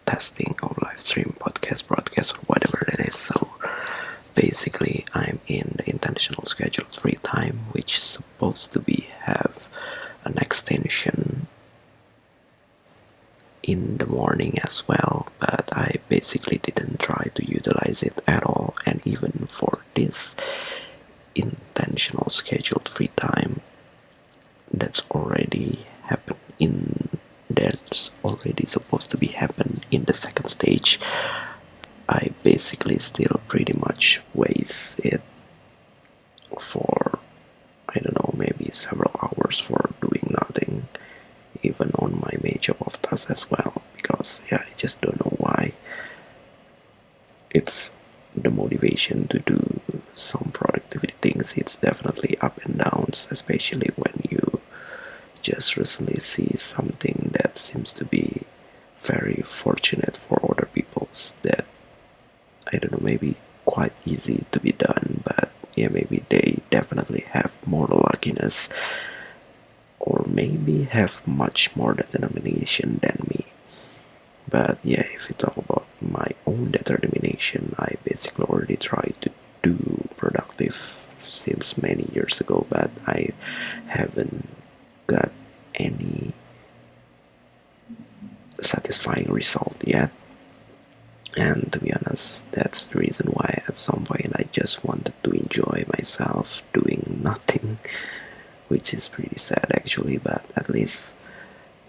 testing or live stream broadcast or whatever that is. So basically I'm in the intentional scheduled free time, which is supposed to be have an extension in the morning as well, but I basically didn't try to utilize it at all. And even for this intentional scheduled free time that's already supposed to be happen in the second stage, I basically still pretty much waste it for, I don't know, maybe several hours for doing nothing, even on my major of tasks as well, because I just don't know why. It's the motivation to do some productivity things, it's definitely up and downs, especially when you just recently see something that seems to be very fortunate for other people's, that I don't know, maybe quite easy to be done, but maybe they definitely have more luckiness, or maybe have much more determination than me. But if you talk about my own determination, I basically already tried to do productive since many years ago, but I haven't got any satisfying result yet. And to be honest, that's the reason why at some point I just wanted to enjoy myself doing nothing, which is pretty sad actually, but at least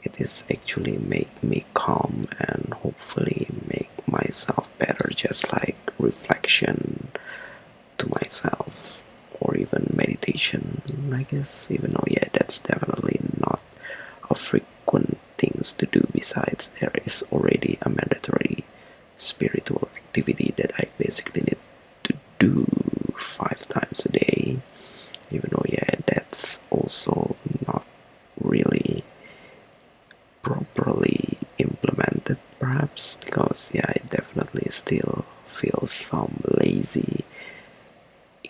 it is actually make me calm and hopefully make myself better, just like reflection to myself or even meditation, I guess, even though that's definitely not a frequent things to do. Besides, there is already a mandatory spiritual activity that I basically need to do 5 times a day, even though that's also not really properly implemented, perhaps, because I definitely still feel some lazy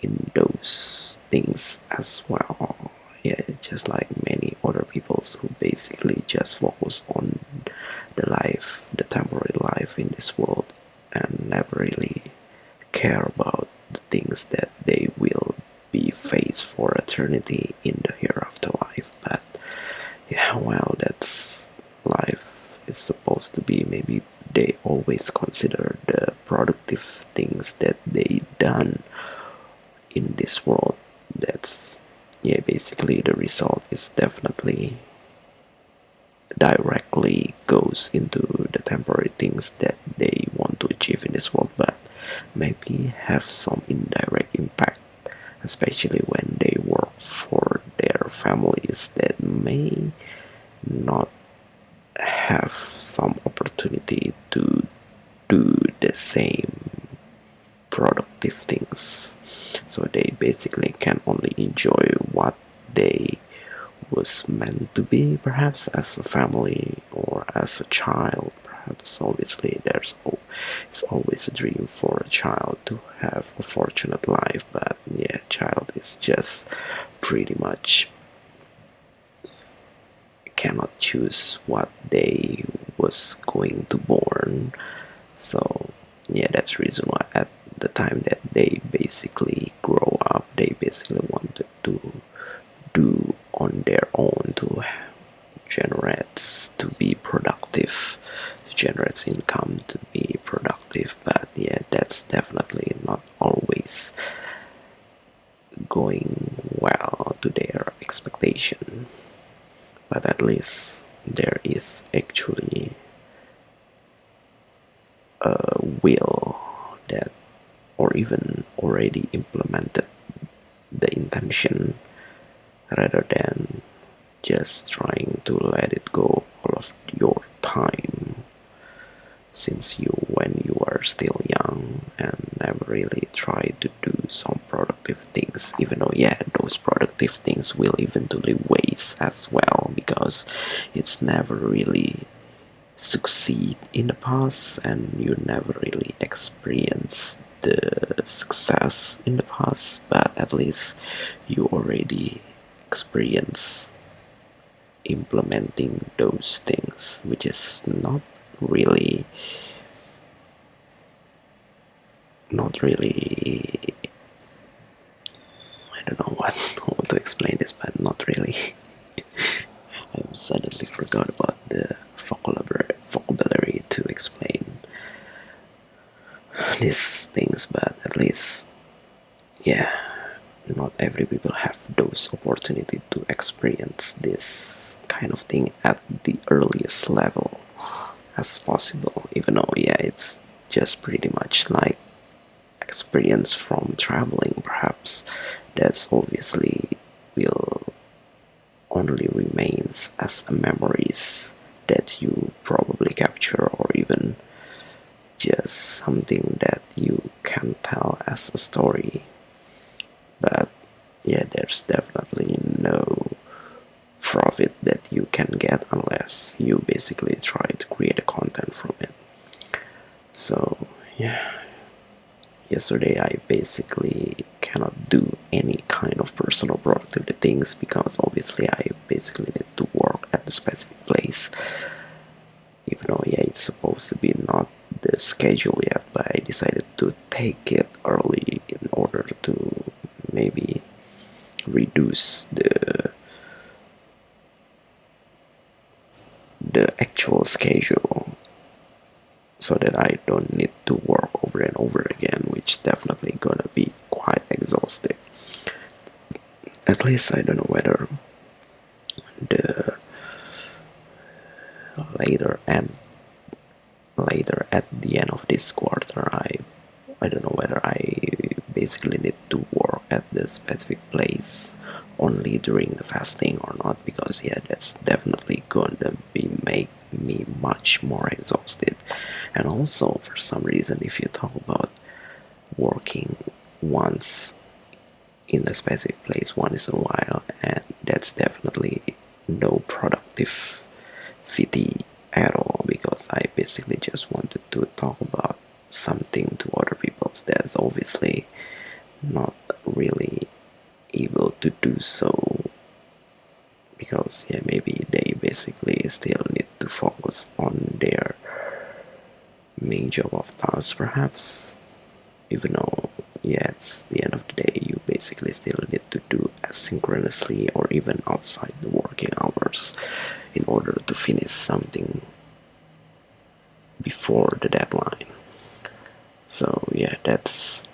in those things as well. Just like many other people who basically just focus on the temporary life in this world, and never really care about the things that they will be faced for eternity in the hereafter life. But well, that's life is supposed to be. Maybe they always consider the productive things that they done in this world. That's basically the result is definitely directly goes into the temporary things that they want to achieve in this world, but maybe have some indirect impact, especially when they work for their families that may not have some opportunity to do the same productive things. So they basically can only enjoy what they was meant to be, perhaps as a family or as a child. Perhaps obviously it's always a dream for a child to have a fortunate life, but child is just pretty much cannot choose what they was going to born. So that's the reason why at the time that they basically grow up, they basically wanted to do on their own, to generate, to be productive, to generate income, to be productive. But that's definitely not always going well to their expectation. But at least there is actually a will that, or even already implemented the intention, rather than just trying to let it go all of your time, since when you are still young and never really try to do some productive things, even though those productive things will eventually waste as well, because it's never really succeed in the past, and you never really experience the success in the past, but at least you already experience implementing those things, which is not really not really I don't know how to explain this, but not really. I suddenly forgot about the vocabulary to explain these things, but at least, yeah, not every people have those opportunity to experience this kind of thing at the earliest level as possible, even though, yeah, it's just pretty much like experience from traveling. Perhaps that's obviously will only remains as a memories that you probably capture, or even just something that you can tell as a story. But yeah, there's definitely no profit that you can get unless you basically try to create a content from it. So yeah, yesterday I basically cannot do any kind of personal productivity things because obviously I basically need to work at the specific place, even though, yeah, it's supposed to be not the schedule yet, but I decided to take it early in order to maybe reduce the actual schedule so that I don't need to work over and over again, which definitely gonna be quite exhausting. At least I don't know whether the later and later at the end of this quarter, I don't know whether I basically need to work at the specific place only during the fasting or not, because yeah, that's definitely gonna be make me much more exhausted. And also, for some reason, if you talk about working once in a specific place once in a while, and that's definitely no productivity at all, because I basically just wanted to talk about something to other people that's obviously not really able to do so, because yeah, maybe they basically still need to focus on their main job of tasks, perhaps, even though, yeah, it's the end of the day, you basically still need to do asynchronously or even outside the working hours in order to finish something before the deadline. So yeah, that's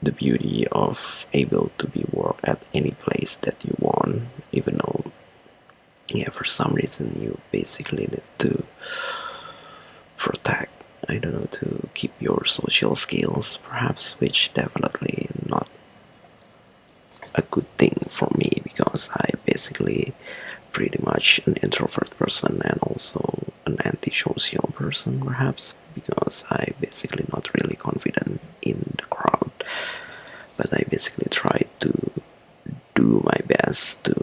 the beauty of able to be work at any place that you want, even though, yeah, for some reason you basically need to protect, I don't know, to keep your social skills, perhaps, which definitely not a good thing for me, because I basically pretty much an introvert person and also an antisocial person, perhaps, because I basically not really confident in the crowd, but I basically try to do my best to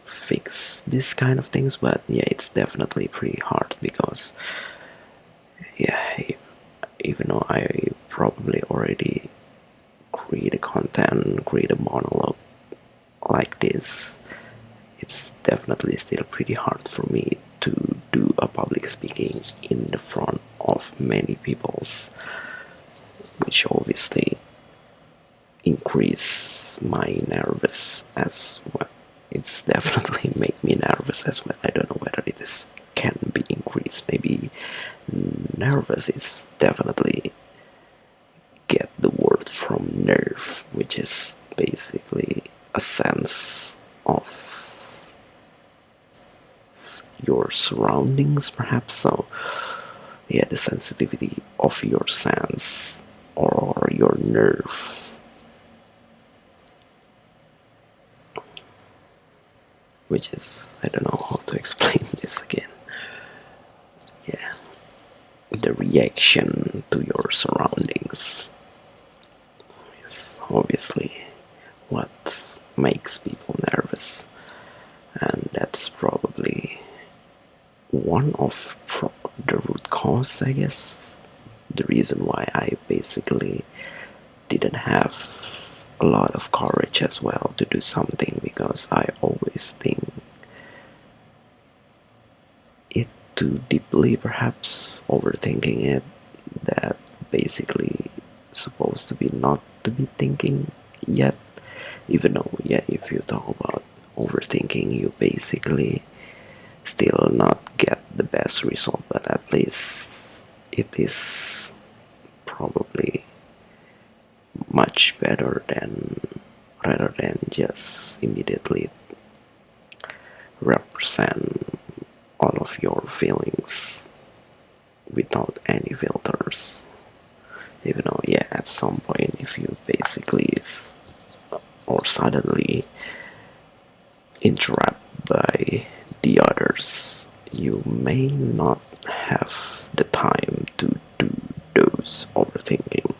fix this kind of things. But yeah, it's definitely pretty hard, because yeah, even though I probably already create a content, create a monologue like this, it's definitely still pretty hard for me to do a public speaking in the front of many peoples, which obviously increase my nervous as well. It's definitely make me nervous as well. I don't know whether it is can be increased. Maybe nervous is definitely get the word from nerve, which is basically a sense of your surroundings, perhaps. So yeah, the sensitivity of your sense or your nerve, which is, I don't know how to explain this again. Yeah, the reaction to your surroundings is obviously what makes people nervous, and that's probably one of the root cause, I guess, the reason why I basically didn't have a lot of courage as well to do something, because I always think it too deeply, perhaps overthinking it, that basically supposed to be not to be thinking yet. Even though, yeah, if you talk about overthinking, you basically still not get the best result, but at least it is probably much better than rather than just immediately represent all of your feelings without any filters. Even though, yeah, at some point, if you basically or suddenly interrupt by the others, you may not have the time to do those overthinking,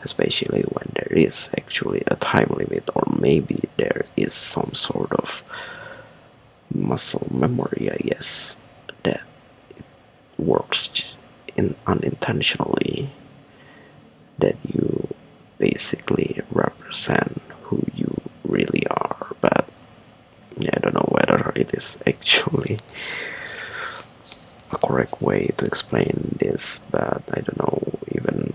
especially when there is actually a time limit, or maybe there is some sort of muscle memory, I guess, that works unintentionally, that you basically represent who you really are. But yeah, I don't know whether it is actually a correct way to explain this, but I don't know even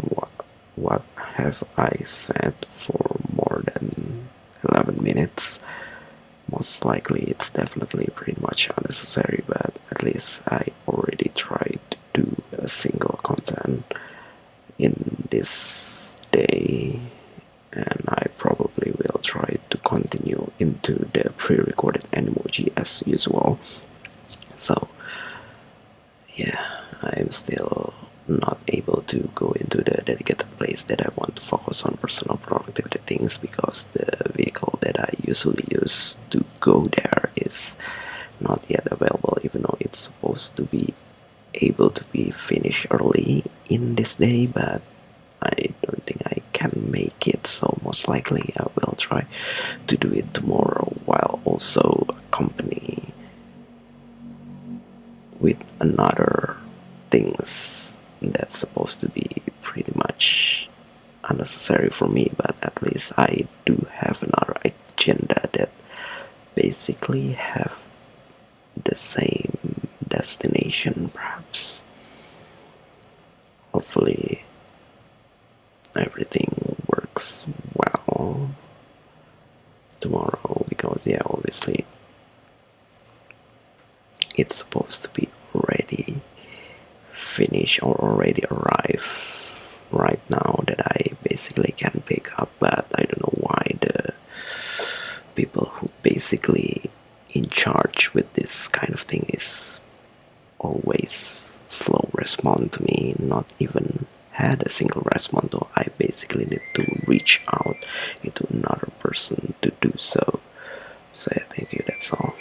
what have I said for more than 11 minutes. Most likely it's definitely pretty much unnecessary, but at least I already tried to do a single content in this day, and I probably will try to continue into the pre-recorded emoji as usual. So yeah, I'm still not able to go into the dedicated place that I want to focus on personal productivity things, because the vehicle that I usually use to go there is not yet available, even though it's supposed to be able to be finished early in this day, but I don't think I can make it, so most likely I will try to do it tomorrow, while also accompany with another things that's supposed to be pretty much unnecessary for me, but at least I do have another agenda that basically have the same destination, perhaps. Hopefully everything works well tomorrow, because yeah, obviously it's supposed to be already finished or already arrive right now, that I basically can pick up, but I don't know why the people who basically in charge with this kind of thing is always slow respond to me, not even had a single response, so I basically need to reach out into another person to do so. So yeah, thank you, that's all.